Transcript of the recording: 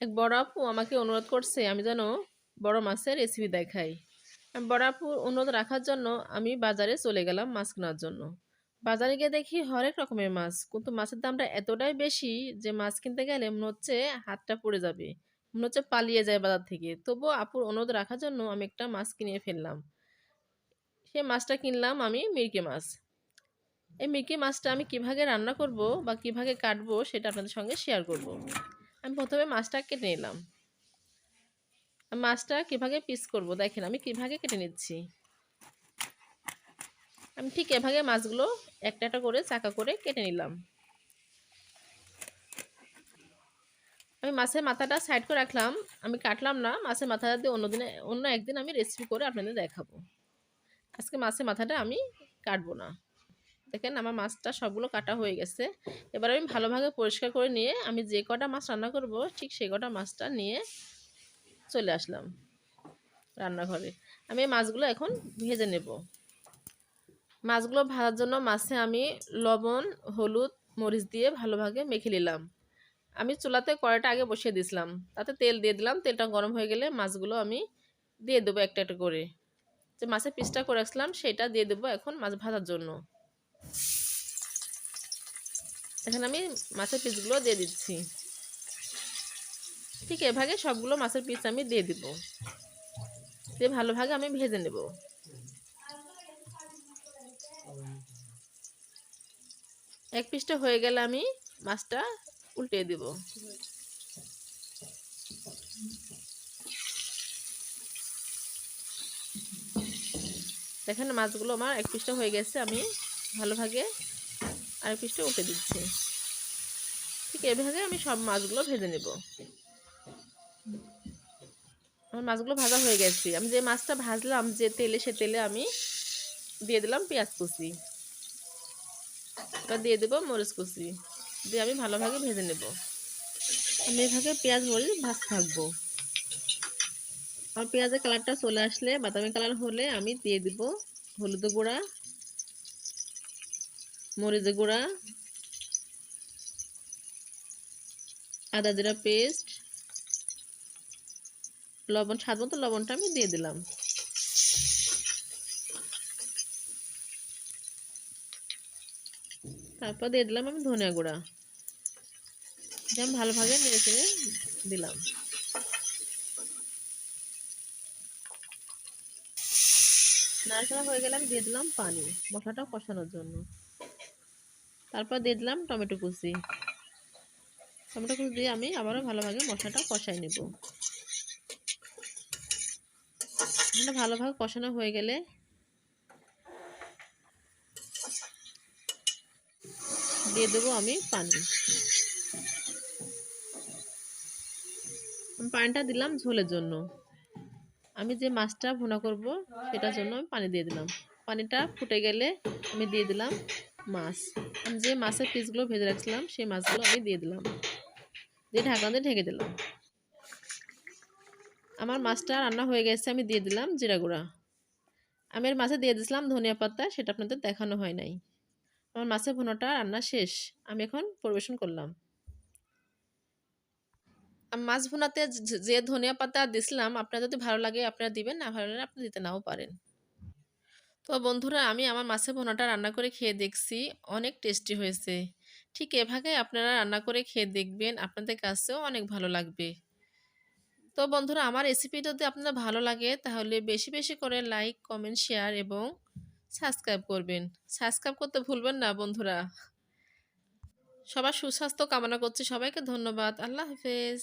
এক বড় আপু আমাকে অনুরোধ করছে আমি যেন বড় মাছের রেসিপি দেখাই। আমি বড় আপুর অনুরোধ রাখার জন্য আমি বাজারে চলে গেলাম মাছ কেনার জন্য। বাজারে গিয়ে দেখি হরেক রকমের মাছ, কিন্তু মাছের দামটা এতটাই বেশি যে মাছ কিনতে গেলে মনে হচ্ছে হাতটা পড়ে যাবে, মনে হচ্ছে পালিয়ে যায় বাজার থেকে। তবুও আপুর অনুরোধ রাখার জন্য আমি একটা মাছ কিনে ফেললাম। সেই মাছটা কিনলাম আমি মিরকে মাছ। এই মিরকি মাছটা আমি কিভাবে রান্না করব বা কিভাবে কাটবো সেটা আপনাদের সঙ্গে শেয়ার করব। আমি প্রথমে মাছটা কেটে নিলাম। মাছটা কিভাবে পিস করব দেখেন আমি কিভাবে কেটে নিচ্ছি। আমি ঠিক এভাবে মাছগুলো একটা একটা করে চাকা করে কেটে নিলাম। আমি মাছের মাথাটা সাইড করে রাখলাম। আমি কাটলাম না, মাছের মাথাটা দিয়ে অন্য একদিন আমি রেসিপি করে আপনাদের দেখাবো। আজকে মাছের মাথাটা আমি কাটবো না। দেখেন আমার মাছটা সবগুলো কাটা হয়ে গেছে। এবার আমি ভালোভাবে পরিষ্কার করে নিয়ে আমি যে কটা মাছ রান্না করব ঠিক সেই কটা মাছটা নিয়ে চলে আসলাম রান্নাঘরে। আমি এই মাছগুলো এখন ভেজে নেব। মাছগুলো ভাজার জন্য মাছে আমি লবণ, হলুদ, মরিচ দিয়ে ভালোভাবে মেখে নিলাম। আমি চুলাতে কড়াইটা আগে বসিয়ে দিয়েছিলাম, তাতে তেল দিয়ে দিলাম। তেলটা গরম হয়ে গেলে মাছগুলো আমি দিয়ে দেবো একটা একটা করে। যে মাছের পিসটা করে রাখছিলাম সেটা দিয়ে দেবো এখন মাছ ভাজার জন্য। এখন আমি মাছের পিসগুলো দিয়ে দিচ্ছি। ঠিক এভাবে সবগুলো মাছের পিস আমি দিয়ে দিব, দিয়ে ভালোভাবে আমি ভেজে নেব। এক পিসটা হয়ে গেলে আমি মাছটা উল্টে দেব। দেখেন মাছগুলো আমার এক পিসটা হয়ে গেছে, আমি ভালোভাবে আরেক পিসটা উল্টে দিচ্ছি। ঠিক এভাবে আমি সব মাছগুলো ভেজে নেব। আমার মাছগুলো ভাজা হয়ে গেছে। আমি যে মাছটা ভাজলাম যে তেলে, সে তেলে আমি দিয়ে দিলাম পেঁয়াজ কুচি, এবার দিয়ে দেবো মরিচ কুচি, দিয়ে আমি ভালোভাবে ভেজে নেব। আমি এভাবে পেঁয়াজ মরিচ ভাজতে থাকবো। আমার পেঁয়াজের কালারটা চলে আসলে, বাদামি কালার হলে আমি দিয়ে দিব হলুদ গুঁড়া, মরিচ গুঁড়া, আদা জিরা পেস্ট, লবণ স্বাদ মতো লবণটা আমি দিয়ে দিলাম। তারপর দিয়ে দিলাম আমি ধনিয়া গুঁড়া, দিয়ে আমি ভালোভাবে নেড়ে চেড়ে দিলাম। নাড়াচাড়া হয়ে গেলে আমি দিয়ে দিলাম পানি মশলাটা কষানোর জন্য। তারপর দিয়ে দিলাম টমেটো কুচি। টমেটো কুচি দিয়ে আমি আবারও ভালোভাবে মশলাটা কষাই নেব। ভালোভাবে কষানো হয়ে গেলে দিয়ে দেবো আমি পানি। পানিটা দিলাম ঝোলের জন্য। আমি যে মাছটা ভুনা করব সেটার জন্য আমি পানি দিয়ে দিলাম। পানিটা ফুটে গেলে আমি দিয়ে দিলাম মাছ। আমি যে মাছের পিসগুলো ভেজে রাখছিলাম সেই মাছগুলো আমি দিয়ে দিলাম, দিয়ে ঢাকনা দিয়ে ঢেকে দিলাম। আমার মাছটা রান্না হয়ে গেছে, আমি দিয়ে দিলাম জিরা গুঁড়া। আমি এর মাছে দিয়ে দিয়েছিলাম ধনিয়া পাতা, সেটা আপনাদের দেখানো হয় নাই। আমার মাছের ভুনাটা রান্না শেষ, আমি এখন পরিবেশন করলাম। মাছ ভুনাতে যে ধনিয়া পাতা দিছিলাম, আপনার যদি ভালো লাগে আপনারা দিবেন, না ভালো লাগলে আপনি দিতে নাও পারেন। তো বন্ধুরা আমি আমার মাছের ভুনাটা রান্না করে খেয়ে দেখছি, অনেক টেস্টি হয়েছে। ঠিক এভাবে আপনারা রান্না করে খেয়ে দেখবেন, আপনাদের কাছেও অনেক ভালো লাগবে। তো বন্ধুরা আমার রেসিপি যদি আপনাদের ভালো লাগে তাহলে বেশি বেশি করে লাইক, কমেন্ট, শেয়ার এবং সাবস্ক্রাইব করবেন। সাবস্ক্রাইব করতে ভুলবেন না বন্ধুরা। সবার সুস্বাস্থ্য কামনা করছি, সবাইকে ধন্যবাদ। আল্লাহ হাফেজ।